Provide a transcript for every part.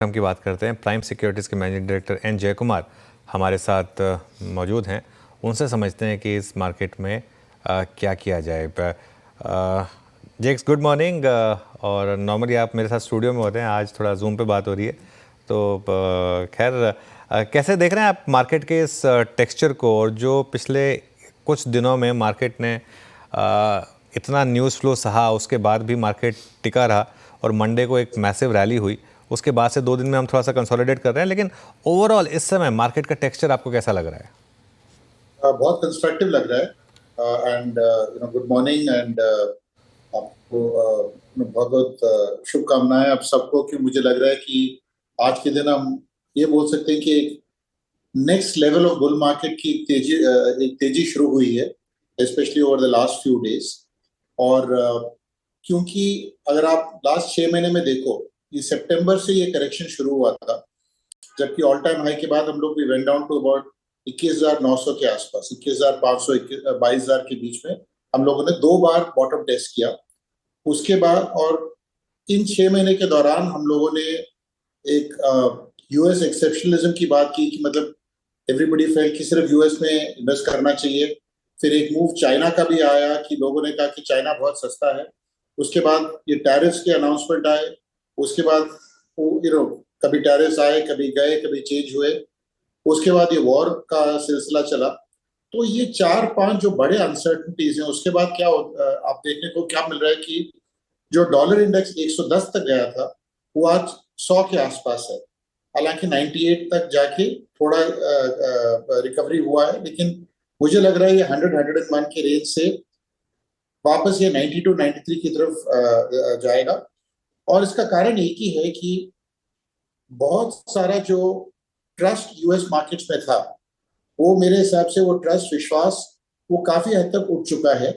हम की बात करते हैं। प्राइम सिक्योरिटीज़ के मैनेजिंग डायरेक्टर एन जयकुमार हमारे साथ मौजूद हैं। उनसे समझते हैं कि इस मार्केट में क्या किया जाए। जेक्स, गुड मॉर्निंग। और नॉर्मली आप मेरे साथ स्टूडियो में होते हैं, आज थोड़ा जूम पे बात हो रही है, तो खैर कैसे देख रहे हैं आप मार्केट के इस टेक्सचर को, और जो पिछले कुछ दिनों में मार्केट ने इतना न्यूज़ फ्लो सहा, उसके बाद भी मार्केट टिका रहा और मंडे को एक मैसिव रैली हुई। उसके बाद से 2 दिन में हम थोड़ा सा कंसोलिडेट कर रहे हैं, लेकिन ओवरऑल इस समय मार्केट का टेक्सचर आपको कैसा लग रहा है? बहुत कंस्ट्रक्टिव लग रहा है। And good morning. एंड आपको बहुत बहुत शुभकामनाएं आप सबको, कि मुझे लग रहा है कि आज के दिन हम ये बोल सकते हैं कि एक next level of bull market की एक तेजी शुरू हुई है, specially over the last few days. और क्योंकि अगर आप लास्ट 6 महीने में देखो, ये सितंबर से ये करेक्शन शुरू हुआ था, जबकि ऑल टाइम हाई के बाद हम लोग भी वेंट डाउन टू अबाउट 21,900 के आसपास, 21,500 22,000 के बीच में हम लोगों ने 2 बार बॉटम टेस्ट किया। उसके बाद और इन 6 महीने के दौरान हम लोगों ने एक यूएस एक्सेप्शनलिज्म की बात की, कि मतलब एवरीबडी फेल्ट कि सिर्फ यूएस में इन्वेस्ट करना चाहिए। फिर एक मूव चाइना का भी आया कि लोगों ने कहा कि चाइना बहुत सस्ता है। उसके बाद ये टैरिफ्स के अनाउंसमेंट आए। उसके बाद कभी टैरिफ्स आए, कभी गए, कभी चेंज हुए। उसके बाद ये वॉर का सिलसिला चला। तो ये 4-5 जो बड़े अनसर्टनिटीज हैं, उसके बाद क्या आप देखने को क्या मिल रहा है कि जो डॉलर इंडेक्स 110 तक गया था, वो आज 100 के आसपास है। हालांकि 98 तक जाके थोड़ा रिकवरी हुआ है, लेकिन मुझे लग रहा है ये 100-101 के रेंज से वापस ये 92-93 की तरफ जाएगा। और इसका कारण एक ही है कि बहुत सारा जो ट्रस्ट यूएस मार्केट्स में था, वो मेरे हिसाब से वो ट्रस्ट, विश्वास, वो काफी हद तक उठ चुका है।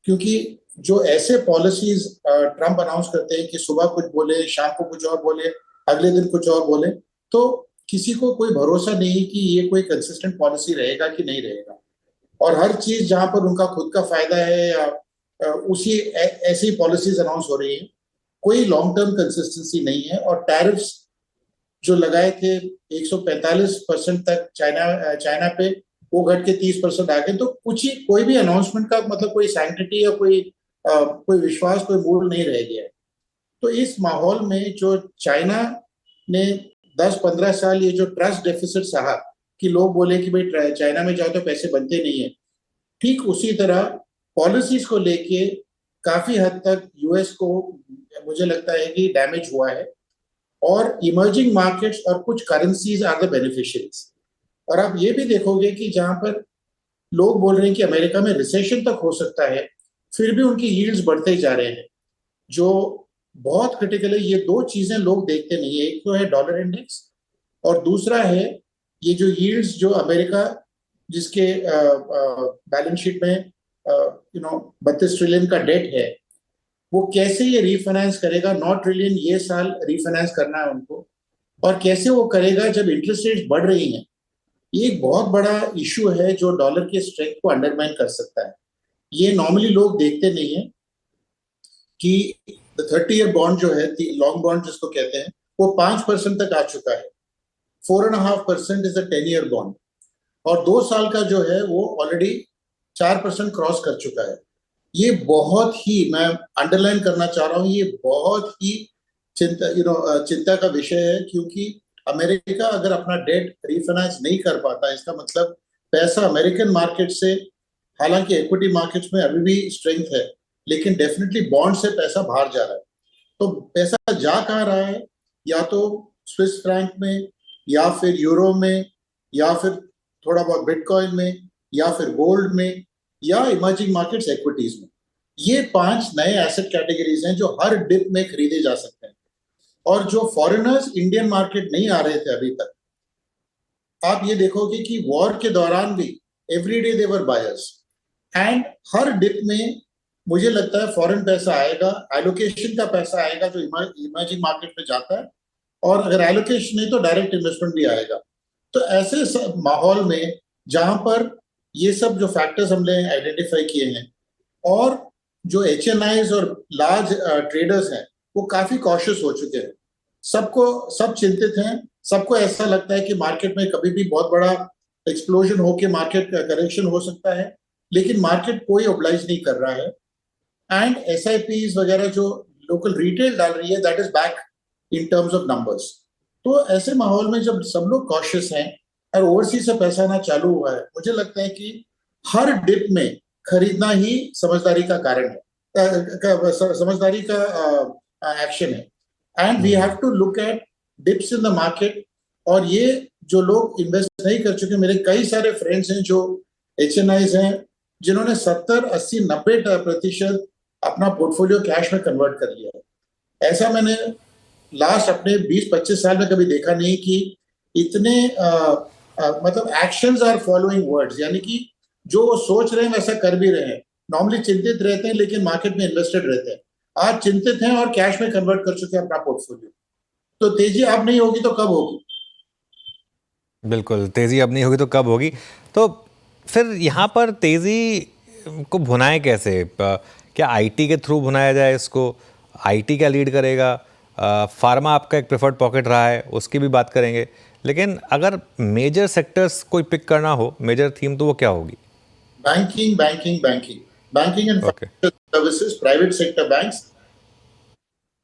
क्योंकि जो ऐसे पॉलिसीज ट्रंप अनाउंस करते हैं कि सुबह कुछ बोले, शाम को कुछ और बोले, अगले दिन कुछ और बोले, तो किसी को कोई भरोसा नहीं कि ये कोई कंसिस्टेंट पॉलिसी रहेगा कि नहीं रहेगा। और हर चीज जहां पर उनका खुद का फायदा है, या उसी ऐसी पॉलिसीज अनाउंस हो रही है, कोई लॉन्ग टर्म कंसिस्टेंसी नहीं है। और टैरिफ्स जो लगाए थे 145% तक चाइना पे, वो घट के 30% आ गए। तो कुछ ही, कोई भी अनाउंसमेंट का मतलब कोई सैंक्टिटी या कोई विश्वास, कोई मूल नहीं रह गया है। तो इस माहौल में जो चाइना ने 10-15 साल ये जो ट्रस्ट डेफिसिट सहा, कि लोग बोले कि भाई चाइना में जाओ तो पैसे बनते नहीं है, ठीक उसी तरह पॉलिसीज को लेके काफी हद तक यूएस को मुझे लगता है कि डैमेज हुआ है। और इमर्जिंग मार्केट्स और कुछ करेंसीज आर द बेनिफिशियरीज। और आप ये भी देखोगे कि जहां पर लोग बोल रहे हैं कि अमेरिका में रिसेशन तक हो सकता है, फिर भी उनकी यील्ड्स बढ़ते जा रहे हैं, जो बहुत क्रिटिकल है। ये 2 चीजें लोग देखते नहीं है, एक तो है डॉलर इंडेक्स, और दूसरा है ये जो यील्ड्स, जो अमेरिका जिसके बैलेंस शीट में 32 ट्रिलियन का डेट है, वो कैसे ये रीफाइनेंस करेगा। 9 ट्रिलियन ये साल रीफाइनेंस करना है उनको, और कैसे वो करेगा जब इंटरेस्ट रेट्स बढ़ रही हैं। ये एक बहुत बड़ा इशू है जो डॉलर के स्ट्रेंथ को अंडरमाइन कर सकता है। ये नॉर्मली लोग देखते नहीं है कि 30 ईयर बॉन्ड जो है, लॉन्ग बॉन्ड जिसको कहते हैं, वो 5% तक आ चुका है। 4.5% इज अ 10 ईयर बॉन्ड। और 2 साल का जो है वो ऑलरेडी 4% क्रॉस कर चुका है। ये बहुत ही, मैं अंडरलाइन करना चाह रहा हूँ, ये बहुत ही चिंता का विषय है। क्योंकि अमेरिका अगर अपना डेट रिफाइनेंस नहीं कर पाता, इसका मतलब पैसा अमेरिकन मार्केट से, हालांकि इक्विटी मार्केट्स में अभी भी स्ट्रेंथ है, लेकिन डेफिनेटली बॉन्ड से पैसा बाहर जा रहा है। तो पैसा जा कहाँ रहा है? या तो स्विस फ्रैंक में, या फिर यूरो में, या फिर थोड़ा बहुत बिटकॉइन में, या फिर गोल्ड में, या इमर्जिंग मार्केट्स इक्विटीज में। ये 5 नए एसेट कैटेगरीज हैं जो हर डिप में खरीदे जा सकते हैं। और जो फॉरेनर्स इंडियन मार्केट नहीं आ रहे थे अभी तक, आप ये देखोगे कि वॉर के दौरान भी everyday they were buyers. And हर डिप में मुझे लगता है फॉरेन पैसा आएगा, एलोकेशन का पैसा आएगा जो इमर्जिंग मार्केट में जाता है। और अगर एलोकेशन नहीं तो डायरेक्ट इन्वेस्टमेंट भी आएगा। तो ऐसे माहौल में जहां पर ये सब जो फैक्टर्स हमने आइडेंटिफाई किए हैं, और जो HNIs और लार्ज ट्रेडर्स हैं, वो काफी कॉशियस हो चुके हैं। सब चिंतित हैं, सबको ऐसा लगता है कि मार्केट में कभी भी बहुत बड़ा एक्सप्लोजन होके मार्केट का करेक्शन हो सकता है, लेकिन मार्केट कोई ऑब्लाइज नहीं कर रहा है। एंड एसआईपीज वगैरह जो लोकल रिटेल डाल रही है, that is back in terms of numbers. तो ऐसे माहौल में जब सब लोग कॉशियस हैं और ओवरसीज से पैसा आना चालू हुआ है, मुझे लगता है कि हर डिप में खरीदना ही समझदारी का कारण है, समझदारी का एक्शन है। And we have to look at dips in the market. और ये जो लोग इन्वेस्ट नहीं कर चुके, मेरे कई सारे फ्रेंड्स हैं जो HNIs हैं, जिन्होंने 70, 80, 90% अपना पोर्टफोलियो कैश में कन्वर्ट कर लिया है। ऐसा मैंने लास्ट अपने 20-25 साल में कभी देखा नहीं कि इतने मतलब एक्शंस आर फॉलोइंग वर्ड्स, यानी कि जो वो सोच रहे हैं वैसा कर भी रहे हैं। नॉर्मली चिंतित रहते हैं लेकिन मार्केट में इन्वेस्टेड रहते हैं, आज चिंतित हैं और कैश में कन्वर्ट कर चुके हैं अपना पोर्टफोलियो। तो तेजी अब नहीं होगी तो कब होगी? बिल्कुल, तेज़ी अब नहीं होगी तो कब होगी? तो फिर यहाँ पर तेज़ी को भुनाएं कैसे? क्या आईटी के थ्रू भुनाया जाए इसको? आईटी क्या लीड करेगा? फार्मा आपका एक प्रेफर्ड पॉकेट रहा है, उसकी भी बात करेंगे। लेकिन अगर मेजर सेक्टर्स कोई पिक करना हो, मेजर थीम, तो वो क्या होगी? Banking, banking, banking, banking and okay, financial services, private sector banks,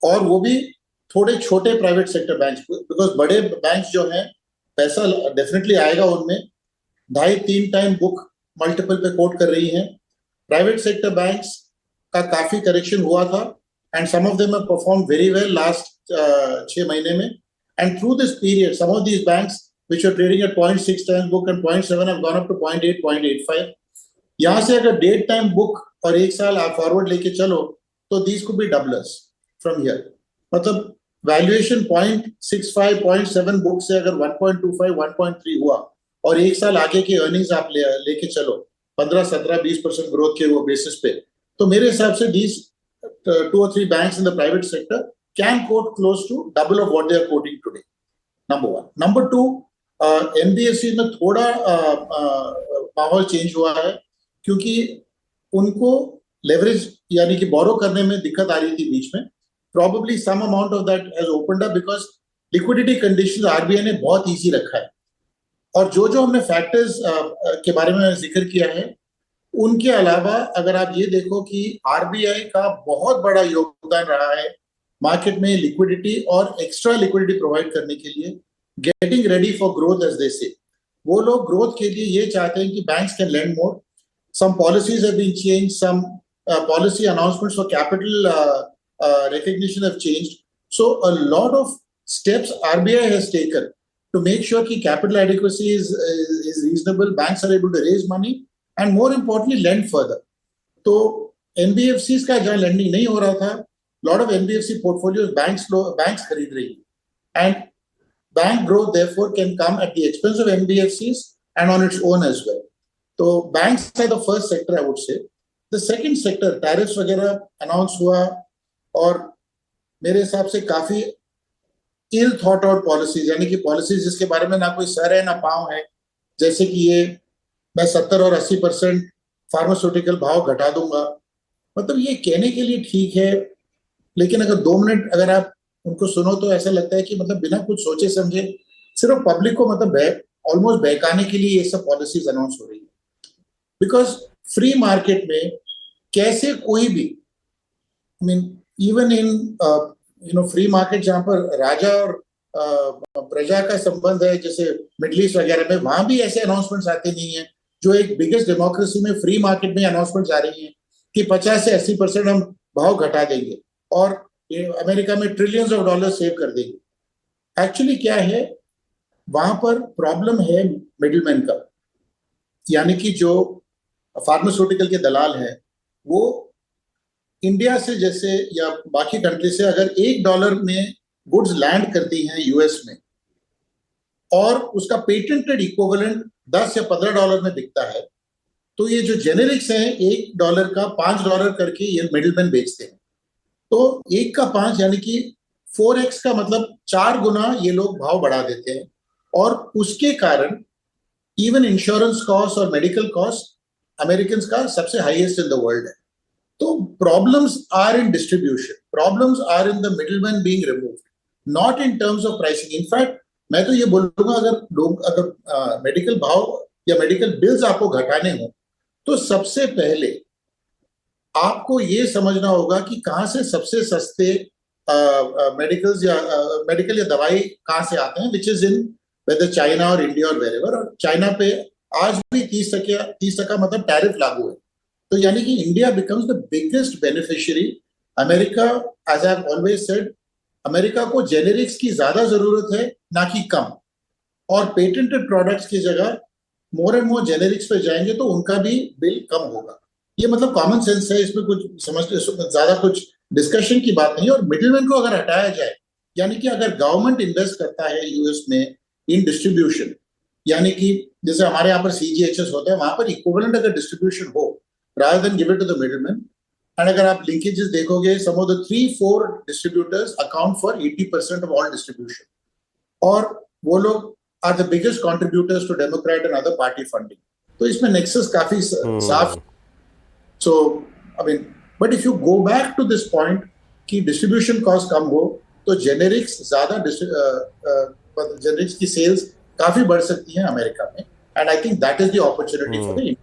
और वो भी थोड़े छोटे प्राइवेट सेक्टर बैंक्स, बिकॉज बड़े बैंक्स जो हैं पैसा डेफिनेटली आएगा उनमें, 2.5-3 टाइम बुक मल्टीपल पे कोट कर रही हैं। प्राइवेट सेक्टर बैंक्स का काफी करेक्शन हुआ था and some of them have perform very well last 6 महीने में। And through this period some of these banks which are trading at 0.6 times book and 0.7 have gone up to 0.8, 0.85. यहां से अगर 1.5 time book और 1 साल आप फॉरवर्ड लेके चलो तो these could be doublers from here. मतलब वैल्यूएशन 0.65, 0.7 बुक से अगर 1.25, 1.3 हुआ और 1 साल आगे की अर्निंग्स आप लेके चलो 15, 17, 20% ग्रोथ के वो बेसिस पे, तो मेरे हिसाब से these 2 or 3 banks in the private sector can quote close to double of what they are quoting today. Number one. Number two, NBFC में थोड़ा माहौल चेंज हुआ है, क्योंकि उनको लेवरेज यानी कि बोरो करने में दिक्कत आ रही थी बीच में। Probably some amount of that has opened up because liquidity conditions RBI ने बहुत इजी रखा है। और जो जो हमने फैक्टर्स के बारे में जिक्र किया है, उनके अलावा अगर आप ये देखो कि RBI का बहुत बड़ा योगदान रहा है मार्केट में लिक्विडिटी और एक्स्ट्रा लिक्विडिटी प्रोवाइड करने के लिए, getting ready for growth as they say. वो लोग ग्रोथ के लिए ये चाहते हैं कि banks can lend more. Some policies have been changed, some policy announcements for capital recognition have changed. So a lot of steps RBI has taken to make sure कि capital adequacy is reasonable, banks are able to raise money and more importantly lend further. तो NBFCs का जहाँ lending नहीं हो रहा था, lot of NBFC portfolios banks खरीद रही है, and bank growth therefore can come at the expense of NBFCs and on its own as well. तो banks are the first sector I would say. The second sector, tariffs वगैरह announce हुआ और मेरे हिसाब से काफी इल थॉट आउट पॉलिसीज, यानी कि पॉलिसीज जिसके बारे में ना कोई सर है ना पांव है, जैसे कि ये मैं 70 और 80% फार्मास्यूटिकल भाव घटा दूंगा। मतलब ये कहने के लिए ठीक है, लेकिन अगर 2 मिनट अगर आप उनको सुनो तो ऐसा लगता है कि मतलब बिना कुछ सोचे समझे सिर्फ पब्लिक को मतलब ऑलमोस्ट बहकाने के लिए ये सब पॉलिसीज अनाउंस हो रही है। बिकॉज फ्री मार्केट में कैसे कोई भी, I mean even in free market जहां पर राजा और प्रजा का संबंध है, जैसे मिडिल ईस्ट वगैरह में, वहां भी ऐसे अनाउंसमेंट्स आते नहीं है। जो एक बिगेस्ट डेमोक्रेसी में फ्री मार्केट में अनाउंसमेंट्स आ रही हैं कि 50 से 80% हम भाव घटा देंगे और अमेरिका में ट्रिलियंस ऑफ डॉलर सेव कर देंगे। एक्चुअली क्या है, वहां पर प्रॉब्लम है मिडिलमैन का, यानी कि जो फार्मास्यूटिकल के दलाल हैं वो इंडिया से जैसे या बाकी कंट्री से अगर $1 में गुड्स लैंड करती हैं यूएस में और उसका पेटेंटेड इक्विवेलेंट $10 या $15 में बिकता है, तो ये जो जेनेरिक्स हैं $1 का $5 करके ये मिडिलमैन बेचते हैं। तो 1 का 5 यानी कि 4x का मतलब 4 गुना ये लोग भाव बढ़ा देते हैं, और उसके कारण इवन इंश्योरेंस कॉस्ट और मेडिकल कॉस्ट अमेरिकन का सबसे हाईएस्ट इन द वर्ल्ड है। तो problems are in distribution, problems are in the middleman being removed. Not in terms of pricing. In fact मैं तो ये बोलूंगा, अगर मेडिकल भाव या मेडिकल बिल्स आपको घटाने हो तो सबसे पहले आपको ये समझना होगा कि कहां से सबसे सस्ते मेडिकल या दवाई कहां से आते हैं, which is in whether China और इंडिया और वेरेवर। और चाइना पे आज भी 30% मतलब टैरिफ लागू है। तो यानी कि India becomes the biggest beneficiary. America, as I have always said, America को जेनेरिक्स की ज्यादा जरूरत है, ना कि कम। और पेटेंटेड प्रोडक्ट्स की जगह मोर एंड मोर जेनेरिक्स पे जाएंगे तो उनका भी बिल कम होगा। ये मतलब कॉमन सेंस है, इसमें कुछ समझ ज्यादा कुछ डिस्कशन की बात नहीं है। और मिडिलमैन को अगर हटाया जाए, यानी कि अगर गवर्नमेंट इन्वेस्ट करता है यूएस में इन डिस्ट्रीब्यूशन, यानी कि जैसे हमारे यहाँ पर सीजीएचएस होता है, वहां पर इक्विवेलेंट अगर डिस्ट्रीब्यूशन हो rather than give it to the middleman, and अगर आप लिंकेजेस देखोगे, some of the 3-4 distributors account for 80% of all distribution, और वो लोग are the biggest contributors to Democrat and other party funding. तो इसमें नेक्सस काफी साफ। So I mean, but if you go back to this point कि distribution cost कम हो तो जेनेरिक्स जेनेरिक्स की सेल्स काफी बढ़ सकती हैं अमेरिका में, and I think that is the opportunity for the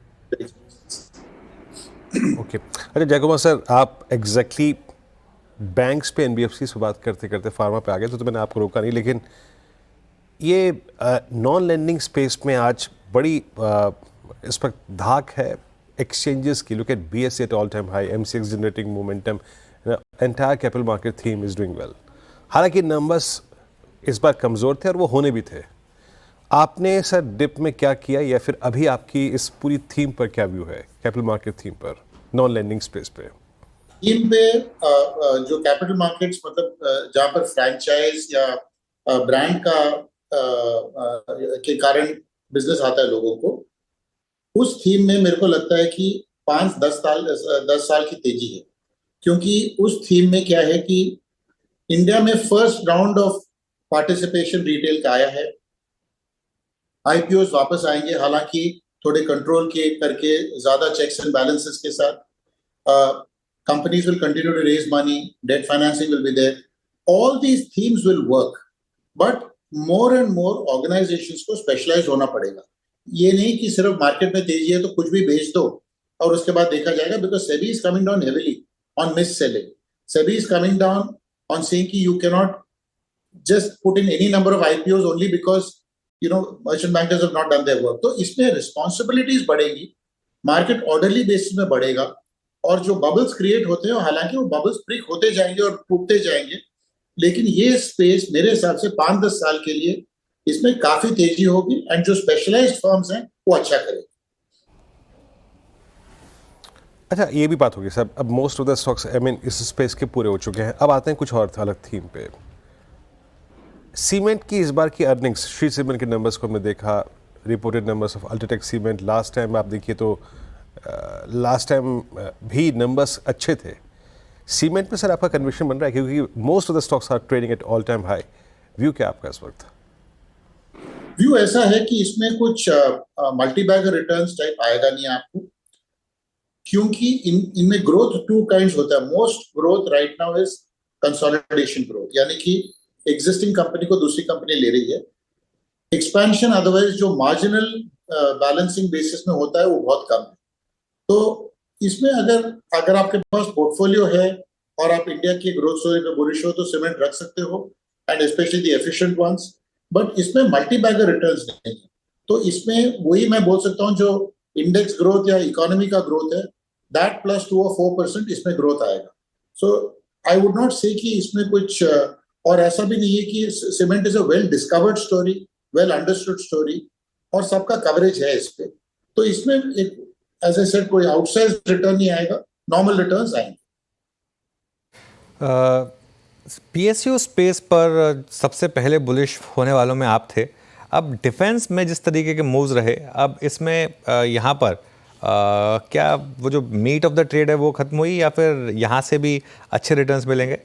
okay. अच्छा जयकुमार सर, आप एग्जैक्टली बैंक्स पे एनबीएफसी से बात करते करते फार्मा पे आ गए, तो मैंने आपको रोका नहीं, लेकिन ये नॉन लेंडिंग स्पेस में आज बड़ी इस वक्त धाक है एक्सचेंजेस की। Look at BSE eight all time high, MCX generating momentum, entire capital market theme is doing well. हालांकि नंबर्स इस बार कमज़ोर थे और वो होने भी थे। आपने सर डिप में क्या किया, या फिर अभी आपकी इस पूरी थीम पर क्या व्यू है, कैपिटल मार्केट थीम पर, नॉन लेंडिंग स्पेस पे? थीम पे जो कैपिटल मार्केट्स, मतलब जहां पर फ्रैंचाइज या ब्रांड का के कारण बिजनेस आता है लोगों को, उस थीम में मेरे को लगता है कि 5-10 साल की तेजी है। क्योंकि उस थीम में क्या है कि इंडिया में first round of participation retail का आया है, आईपीओ वापस आएंगे, हालांकि थोड़े कंट्रोल के करके, ज्यादा चेक्स एंड बैलेंसेस के साथ। Companies will continue to raise money, debt financing will be there. All these themes will work, but more and more organizations को specialize होना पड़ेगा। ये नहीं कि सिर्फ मार्केट में तेजी है तो कुछ भी बेच दो और उसके बाद देखा जाएगा, because SEBI is coming down heavily on mis-selling. SEBI is coming down on saying कि you cannot just put in any number of IPOs only because merchant bankers have not done their work. तो इसमें responsibilities बढ़ेगी, market orderly basis में बढ़ेगा, और जो bubbles create होते हैं, हालांकि वो बबल्स ब्रेक होते जाएंगे और टूटते जाएंगे, लेकिन ये स्पेस मेरे हिसाब से 5-10 साल के लिए इसमें काफी तेजी होगी, एंड जो स्पेशलाइज्ड फर्म्स हैं वो अच्छा करेंगे। अच्छा, ये भी बात होगी सर, अब most of the stocks I mean इस स्पेस के पूरे हो चुके हैं। अब आते हैं कुछ और अलग थीम पे। सीमेंट की इस बार की अर्निंग्स, श्री सीमेंट के नंबर्स को हमने देखा, reported numbers of UltraTech cement, last time आप देखिए तो लास्ट टाइम भी नंबर्स अच्छे थे। सीमेंट में सर आपका कन्विक्शन बन रहा है, क्योंकि most of the stocks are trading at all time high. View क्या आपका इस वक्त? व्यू ऐसा है कि इसमें कुछ मल्टी बैगर रिटर्न्स टाइप आएगा नहीं आपको, क्योंकि इनमें ग्रोथ 2 काइंड्स होता है। Most growth right now is consolidation growth, यानी कि एग्जिस्टिंग कंपनी को दूसरी कंपनी ले रही है। एक्सपेंशन अदरवाइज जो मार्जिनल बैलेंसिंग बेसिस में होता है वो बहुत कम है। तो इसमें अगर आपके पास पोर्टफोलियो है और आप इंडिया की ग्रोथ स्टोरी पे बुलिश हो तो सीमेंट रख सकते हो, and specially the efficient ones, but इसमें मल्टी बैगर रिटर्न्स नहीं है। तो इसमें वही मैं बोल सकता हूँ, जो इंडेक्स ग्रोथ या इकोनॉमी का ग्रोथ है, दैट प्लस 2 or 4% इसमें ग्रोथ आएगा। सो आई वुड नॉट से कि इसमें कुछ, और ऐसा भी नहीं है कि cement is a well discovered story, well understood story, और सबका कवरेज है इस पे। तो इसमें एक एज आई सेड कोई आउटसाइड रिटर्न नहीं आएगा, नॉर्मल रिटर्न्स आएंगे। पीएसयू स्पेस पर सबसे पहले बुलिश होने वालों में आप थे। अब डिफेंस में जिस तरीके के मूव्स रहे, अब इसमें यहाँ पर क्या वो जो मीट ऑफ द ट्रेड है वो खत्म हुई, या फिर यहाँ से भी अच्छे रिटर्न्स मिलेंगे?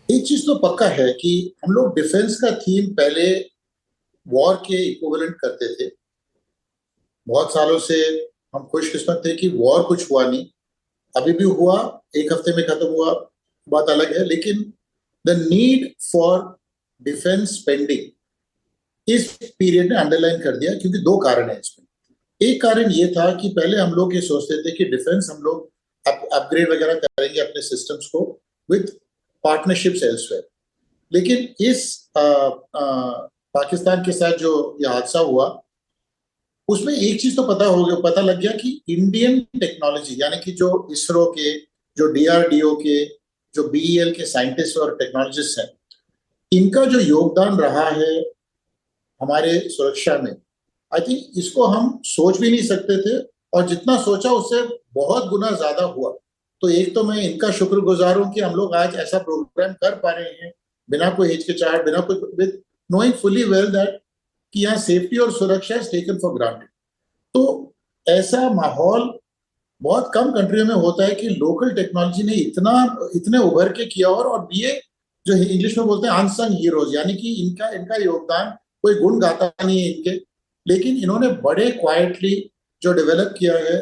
एक चीज तो पक्का है कि हम लोग डिफेंस का थीम पहले वॉर के इक्विवेलेंट करते थे। बहुत सालों से हम खुशकिस्मत थे कि वॉर कुछ हुआ नहीं, अभी भी हुआ, एक हफ्ते में खत्म हुआ, बात अलग है, लेकिन the need for defence spending इस पीरियड ने अंडरलाइन कर दिया, क्योंकि दो कारण है इसमें। एक कारण ये था कि पहले हम लोग ये सोचते थे कि डिफेंस हम लोग अपग्रेड वगैरह करेंगे अपने सिस्टम्स को विद पार्टनरशिप्स एल्सवेयर, लेकिन इस पाकिस्तान के साथ जो ये हादसा हुआ उसमें एक चीज तो पता लग गया कि इंडियन टेक्नोलॉजी, यानी कि जो इसरो के, जो DRDO के, जो BEL के साइंटिस्ट और टेक्नोलॉजिस्ट हैं, इनका जो योगदान रहा है हमारे सुरक्षा में, आई थिंक इसको हम सोच भी नहीं सकते थे, और जितना सोचा उससे बहुत गुना ज्यादा हुआ। तो एक तो मैं इनका शुक्रगुजार हूं कि हम लोग आज ऐसा प्रोग्राम कर पा रहे हैं बिना कोई हिचकिचाहट, बिना कोई, with knowing fully well that कि यहाँ सेफ्टी और सुरक्षा इज टेकन फॉर ग्रांटेड। तो ऐसा माहौल बहुत कम कंट्रियों में होता है कि लोकल टेक्नोलॉजी ने इतने उभर के किया, और ये जो इंग्लिश में बोलते हैं अनसंग हीरोज, यानी कि इनका योगदान कोई गुण गाता नहीं है इनके, लेकिन इन्होंने बड़े क्वाइटली जो डेवलप किया है,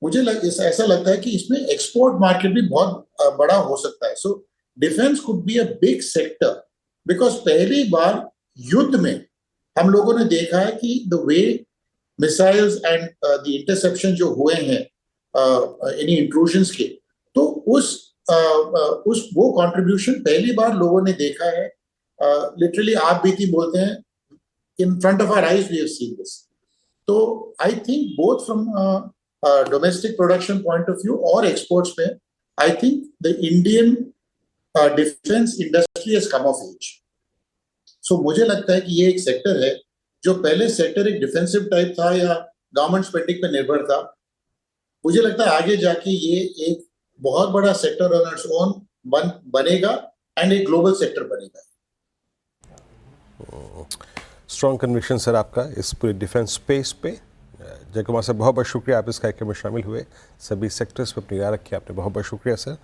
मुझे ऐसा लगता है कि इसमें एक्सपोर्ट मार्केट भी बहुत बड़ा हो सकता है। So defence could be a big sector, because पहली बार युद्ध में हम लोगों ने देखा है कि the way missiles and the interception जो हुए हैं एनी इंट्रूजन्स के, तो उस वो कंट्रीब्यूशन पहली बार लोगों ने देखा है। लिटरली आप बीती बोलते हैं, in front of our eyes we have seen this. So I think both from domestic production point of view or exports में, I think the Indian defense industry has come of age. So मुझे लगता है कि ये एक sector है जो पहले सेक्टर एक डिफेंसिव टाइप था या गवर्नमेंट स्पेंडिंग पे निर्भर था, मुझे लगता है आगे जाके ये एक बहुत बड़ा सेक्टर ऑन इट्स ओन बनेगा एंड एक ग्लोबल सेक्टर बनेगा। स्ट्रॉन्ग कन्विक्शन सर आपका इस पूरे डिफेंस स्पेस पे। जय कुमार सर, बहुत बहुत शुक्रिया, आप इस कार्यक्रम में शामिल हुए, सभी सेक्टर्स पर अपनी राय रखी आपने, बहुत बहुत शुक्रिया सर।